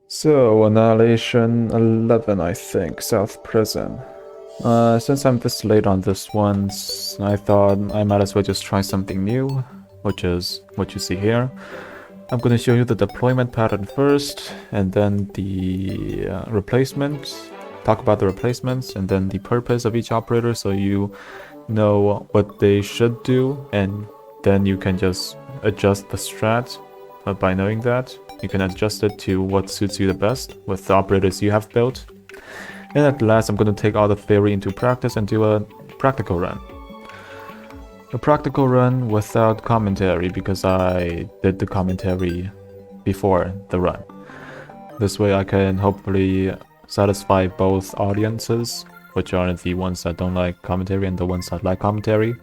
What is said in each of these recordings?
So, Annihilation 11, I think, South Prison. Since I'm this late on this one, I thought I might as well just try something new, which is what you see here. I'm going to show you the deployment pattern first, and then the replacements, talk about the replacements, and then the purpose of each operator so you know what they should do, and then you can just adjust the strat by knowing that. You can adjust it to what suits you the best with the operators you have built. And at last, I'm going to take all the theory into practice and do a practical run. A practical run without commentary because I did the commentary before the run. This way I can hopefully satisfy both audiences, which are the ones that don't like commentary and the ones that like commentary.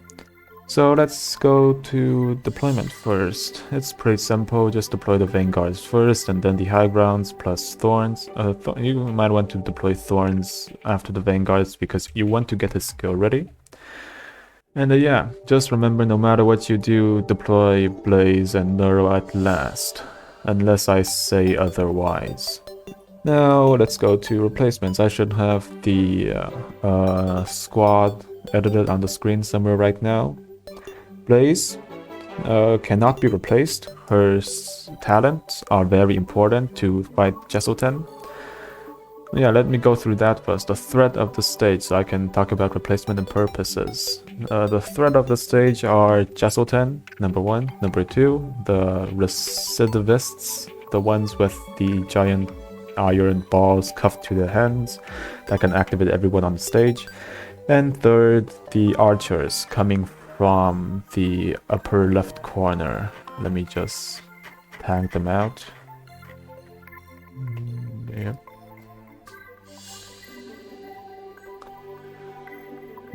So let's go to deployment first. It's pretty simple, just deploy the vanguards first and then the high grounds plus thorns. You might want to deploy thorns after the vanguards because you want to get his skill ready. And yeah, just remember no matter what you do, deploy Blaze and Nearl at last, unless I say otherwise. Now let's go to replacements. I should have the squad edited on the screen somewhere right now. Blaze cannot be replaced. Her talents are very important to fight Jesselten. Yeah, let me go through that first. The threat of the stage, so I can talk about replacement and purposes. The threat of the stage are Jesselten, number 1. Number 2, the recidivists, the ones with the giant iron balls cuffed to their hands that can activate everyone on the stage. And third, the archers coming from the upper left corner. Let me just tag them out. Yeah.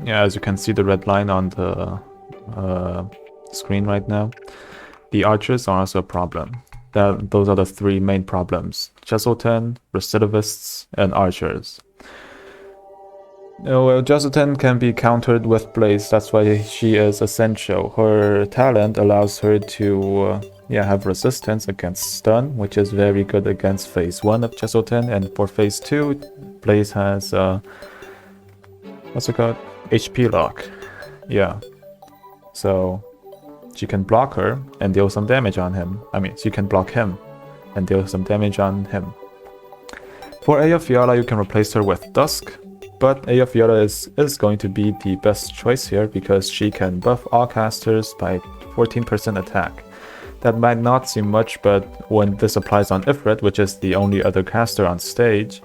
Yeah, as you can see the red line on the screen right now. The archers are also a problem. Those are the three main problems. Jesselten, recidivists, and archers. Well, Jesselten can be countered with Blaze, that's why she is essential. Her talent allows her to have resistance against stun, which is very good against phase 1 of Jesselten, and for phase 2, Blaze has what's it called? HP lock. Yeah. So she can block her and deal some damage on him. I mean, she can block him and deal some damage on him. For Eyja Fiala, you can replace her with Dusk, but Eyja Fiala is going to be the best choice here because she can buff all casters by 14% attack. That might not seem much, but when this applies on Ifrit, which is the only other caster on stage,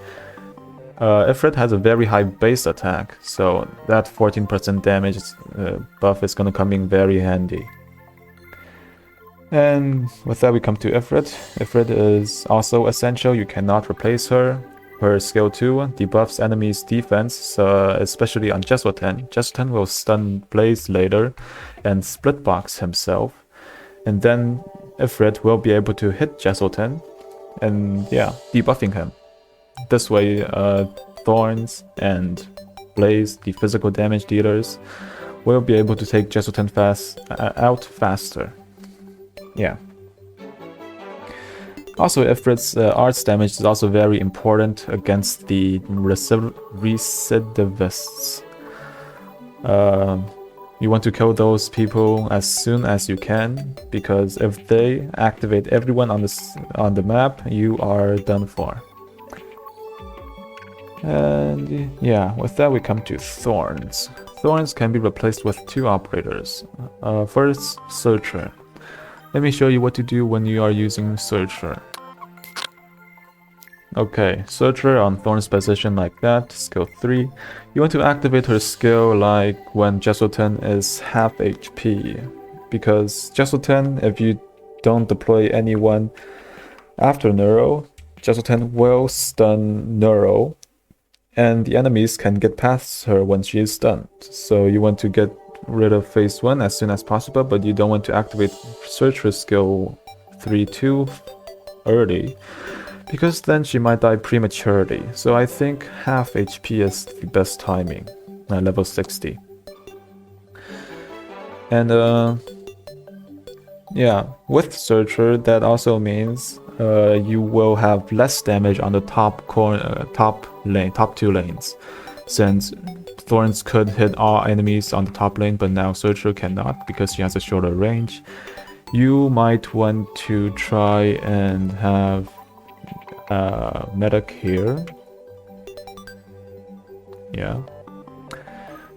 Ifrit has a very high base attack, so that 14% damage buff is going to come in very handy. And with that we come to Ifrit. Ifrit is also essential, you cannot replace her. Her skill 2 debuffs enemies' defense, especially on Jesselten. Jesselten will stun Blaze later and split box himself. And then Ifrit will be able to hit Jesselten and debuffing him. This way, Thorns and Blaze, the physical damage dealers, will be able to take Jesselten out faster. Yeah. Also, Ifrit's arts damage is also very important against the recidivists. You want to kill those people as soon as you can, because if they activate everyone on the map, you are done for. And yeah, with that we come to Thorns. Thorns can be replaced with 2 operators. First, Surtr. Let me show you what to do when you are using Surtr. Okay, Surtr on Thorns position like that, skill 3. You want to activate her skill like when Jesselten is half HP. Because Jesselten, if you don't deploy anyone after Nearl, Jesselten will stun Nearl, and the enemies can get past her when she is stunned. So you want to get rid of phase 1 as soon as possible, but you don't want to activate Surtr's skill 3 too early, because then she might die prematurely. So I think half HP is the best timing, level 60. And yeah, with Surtr, that also means you will have less damage on the top corner, top two lanes, since Thorns could hit all enemies on the top lane, but now Surtr cannot because she has a shorter range. You might want to try and have medic here. Yeah.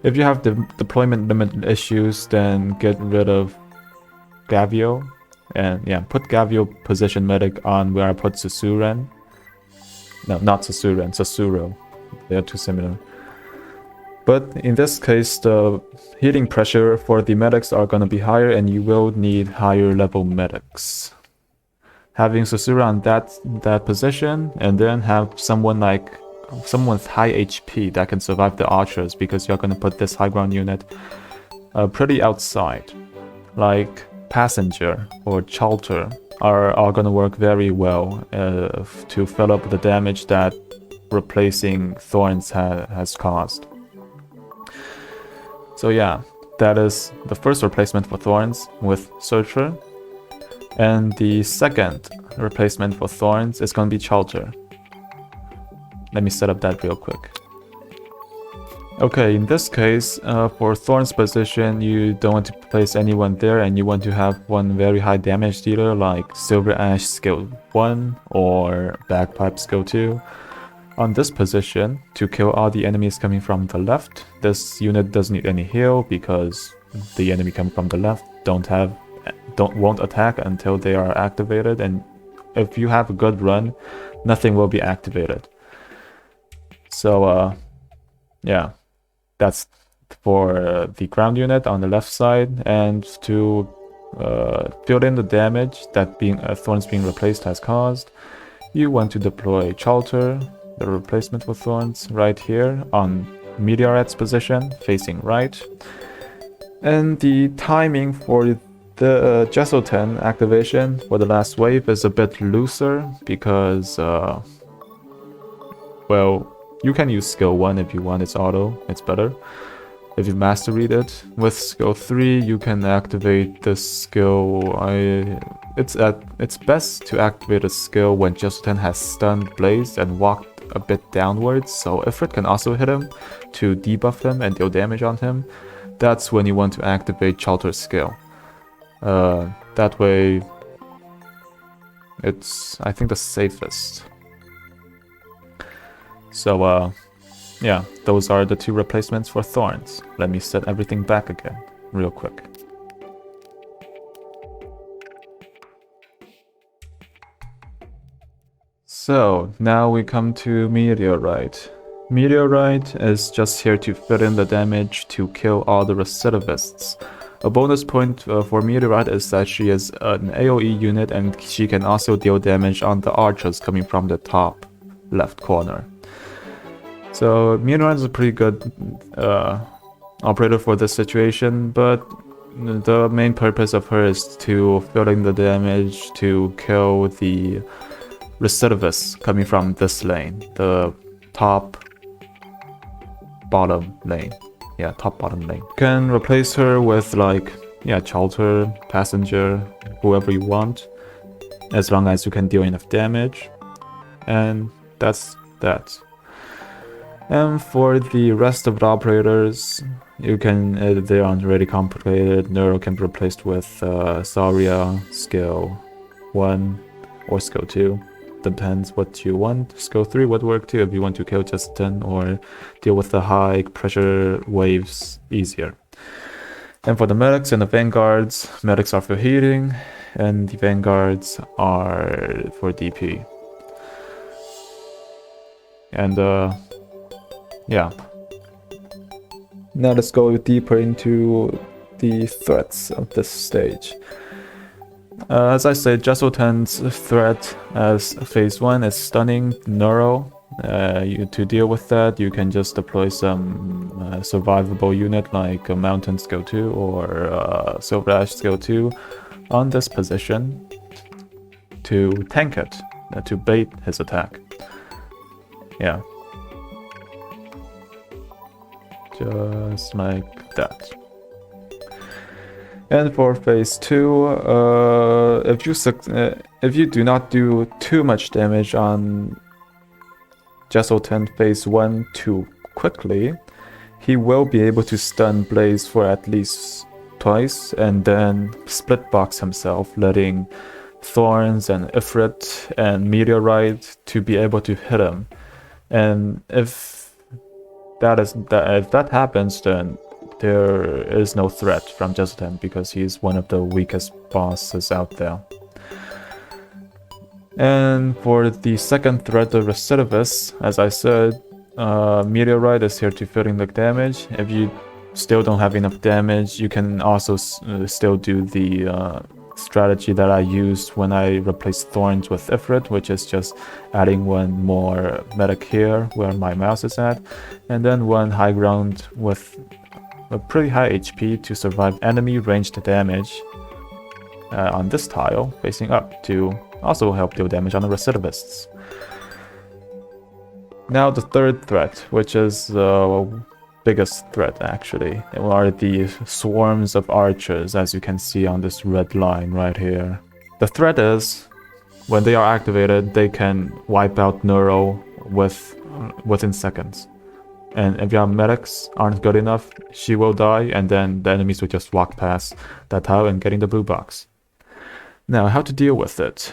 If you have the deployment limit issues, then get rid of Gavio. And yeah, put Gavio position medic on where I put Susuren. No, not Susuren, Sasuro. They are too similar. But in this case, the healing pressure for the medics are gonna be higher and you will need higher level medics. Having Susura on that position, and then have someone with high HP that can survive the archers, because you're gonna put this high ground unit pretty outside. Like Passenger or Surtr are gonna work very well to fill up the damage that replacing Thorns has caused. So yeah, that is the first replacement for Thorns with Surtr. And the second replacement for Thorns is going to be Surtr. Let me set up that real quick. Okay, in this case, for Thorns position, you don't want to place anyone there, and you want to have one very high damage dealer like Silver Ash skill 1 or Bagpipe skill 2. On this position, to kill all the enemies coming from the left, this unit doesn't need any heal because the enemy coming from the left won't attack until they are activated, and if you have a good run, nothing will be activated. So yeah, that's for the ground unit on the left side. And to fill in the damage that Thorns being replaced has caused, you want to deploy Surtr, the replacement for Thorns, right here on Meteorite's position, facing right. And the timing for the Jesselten activation for the last wave is a bit looser because, well, you can use skill 1 if you want, it's auto, it's better. If you master read it, with skill 3 you can activate the skill. It's best to activate a skill when Jesselten has stunned Blaze and walked a bit downwards, so Ifrit can also hit him to debuff him and deal damage on him. That's when you want to activate Surtr's skill. That way, it's, I think, the safest. So, yeah, those are the two replacements for Thorns. Let me set everything back again, real quick. So, now we come to Meteorite. Meteorite is just here to fit in the damage to kill all the recidivists. A bonus point for Meteorite is that she is an AoE unit and she can also deal damage on the archers coming from the top left corner. So Meteorite is a pretty good operator for this situation, but the main purpose of her is to fill in the damage to kill the recidivists coming from this lane, the top bottom lane. Yeah, top bottom lane. You can replace her with like, yeah, Surtr, Passenger, whoever you want, as long as you can deal enough damage. And that's that. And for the rest of the operators, you can, they aren't really complicated. Nearl can be replaced with Saria, skill 1 or skill 2. Depends what you want. Skill 3 would work too if you want to kill Jesselten or deal with the high pressure waves easier. And for the medics and the vanguards, medics are for healing and the vanguards are for DP. And yeah. Now let's go deeper into the threats of this stage. As I said, Jesselten's threat as phase 1 is stunning Nearl. To deal with that, you can just deploy some survivable unit like a Mountain skill 2 or Silver Ash skill 2 on this position to tank it, to bait his attack. Yeah. Just like that. And for phase 2, if you do not do too much damage on Jesselton phase 1 too quickly, he will be able to stun Blaze for at least twice and then split box himself, letting Thorns and Ifrit and Meteorite to be able to hit him. And if that happens, then there is no threat from Jesselton because he's one of the weakest bosses out there. And for the second threat, the Recidivist, as I said, Meteorite is here to filling the damage. If you still don't have enough damage, you can also still do the strategy that I used when I replaced Thorns with Ifrit, which is just adding one more medic here where my mouse is at, and then one high ground with a pretty high HP to survive enemy ranged damage on this tile facing up to also help deal damage on the Recidivists. Now the third threat, which is the biggest threat actually, are the swarms of archers, as you can see on this red line right here. The threat is, when they are activated, they can wipe out Nearl within seconds. And if your medics aren't good enough, she will die, and then the enemies will just walk past that tile and get in the blue box. Now, how to deal with it?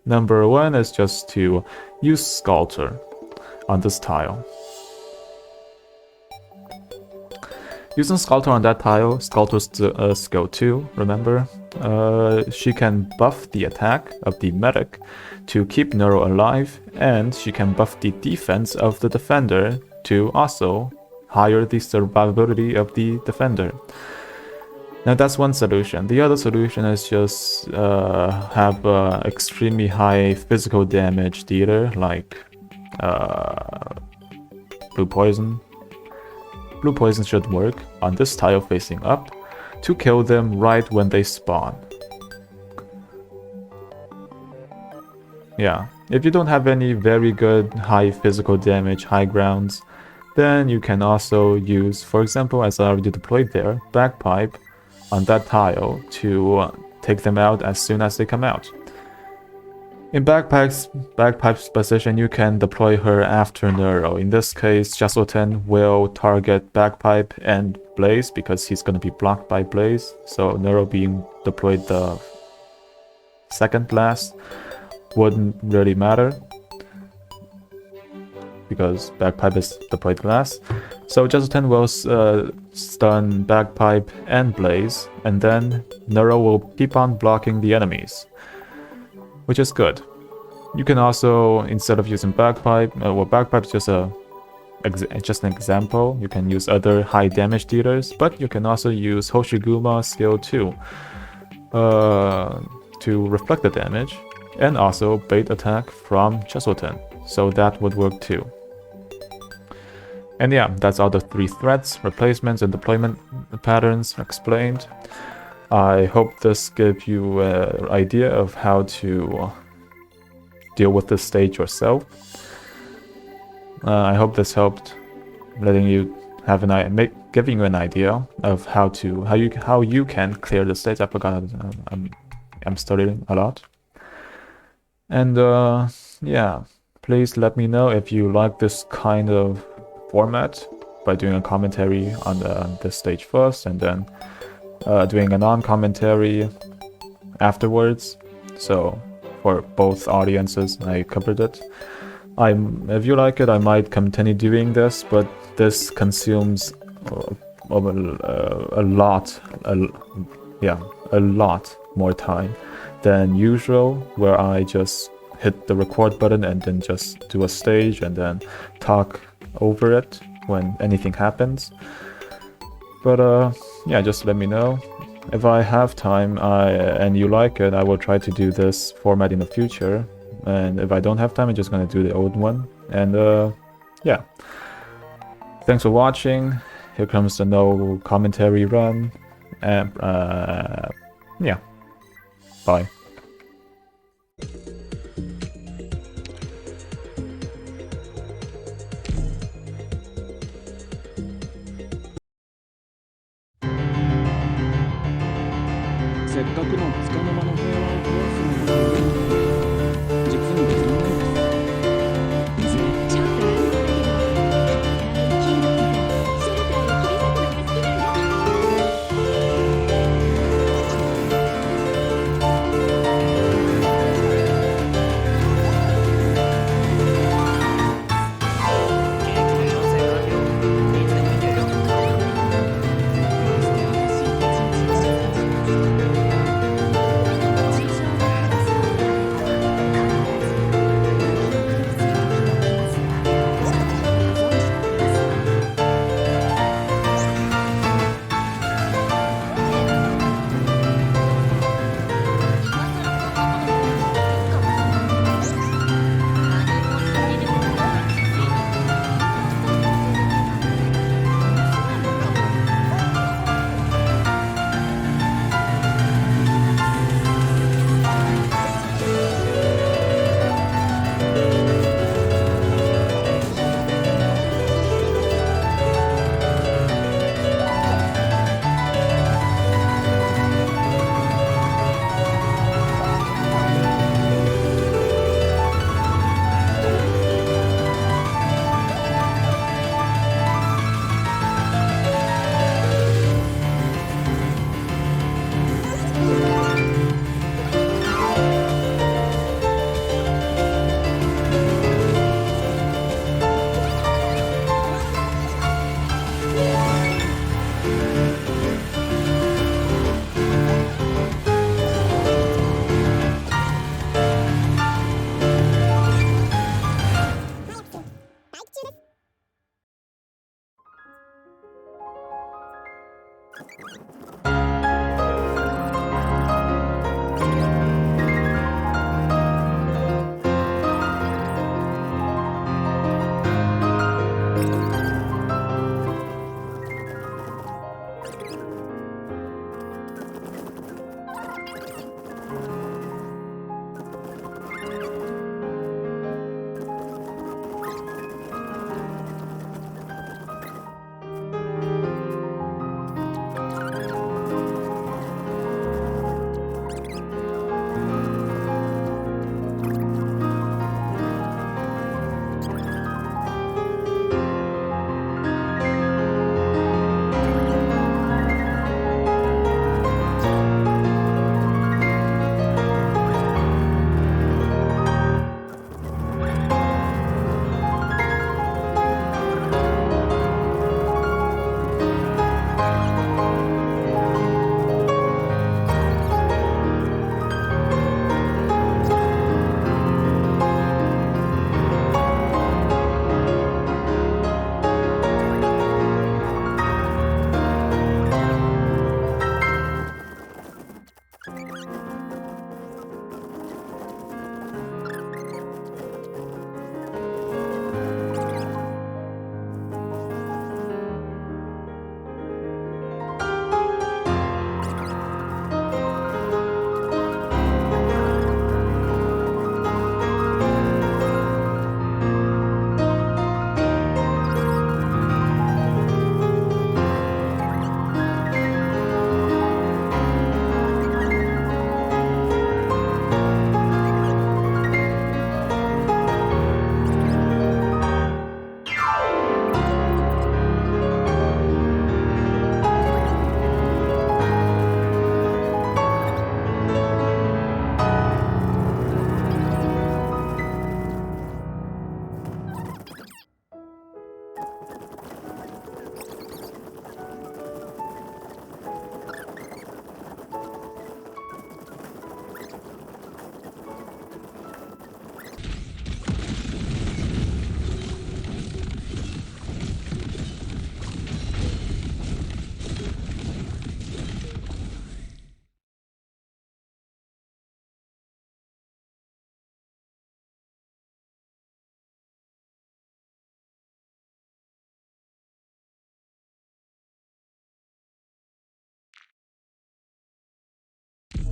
Number 1 is just to use Surtr on this tile. Using Surtr on that tile, Surtr's skill 2, remember? She can buff the attack of the medic to keep Nearl alive, and she can buff the defense of the defender to also higher the survivability of the defender. Now that's one solution. The other solution is just have extremely high physical damage dealer like blue poison. Blue poison should work on this tile facing up to kill them right when they spawn. Yeah, if you don't have any very good high physical damage high grounds, then you can also use, for example, as I already deployed there, Bagpipe on that tile to take them out as soon as they come out. In Bagpipe's position, you can deploy her after Nearl. In this case, Jesselton will target Bagpipe and Blaze because he's going to be blocked by Blaze. So Nearl being deployed the second last wouldn't really matter because Bagpipe is deployed last. So Jesselton will stun Bagpipe and Blaze, and then Nearl will keep on blocking the enemies, which is good. You can also, instead of using Bagpipe, well, Bagpipe is just an example. You can use other high damage dealers, but you can also use Hoshiguma skill 2 to reflect the damage, and also bait attack from Jesselton, so that would work too. And yeah, that's all the 3 threats, replacements, and deployment patterns explained. I hope this gave you an idea of how to deal with this stage yourself. I hope this helped, letting you have giving you an idea of how you can clear the stage. I forgot. I'm studying a lot. And yeah, please let me know if you like this kind of format by doing a commentary on this stage first, and then doing a non-commentary afterwards. So for both audiences, I covered it. If you like it, I might continue doing this, but this consumes a lot more time than usual, where I just hit the record button and then just do a stage and then talk over it when anything happens. But yeah, just let me know. If I have time and you like it, I will try to do this format in the future. And if I don't have time, I'm just gonna do the old one. And yeah. Thanks for watching. Here comes the no commentary run. And yeah. Bye. せっかくの束の間の平和を壊すのが悪いんだと実に残念です。ちょっと乱暴だけど、キング君とシェルターを切り裂くのが好きなんだ。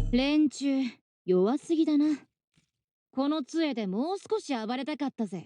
連中弱すぎだな。この杖でもう少し暴れたかったぜ。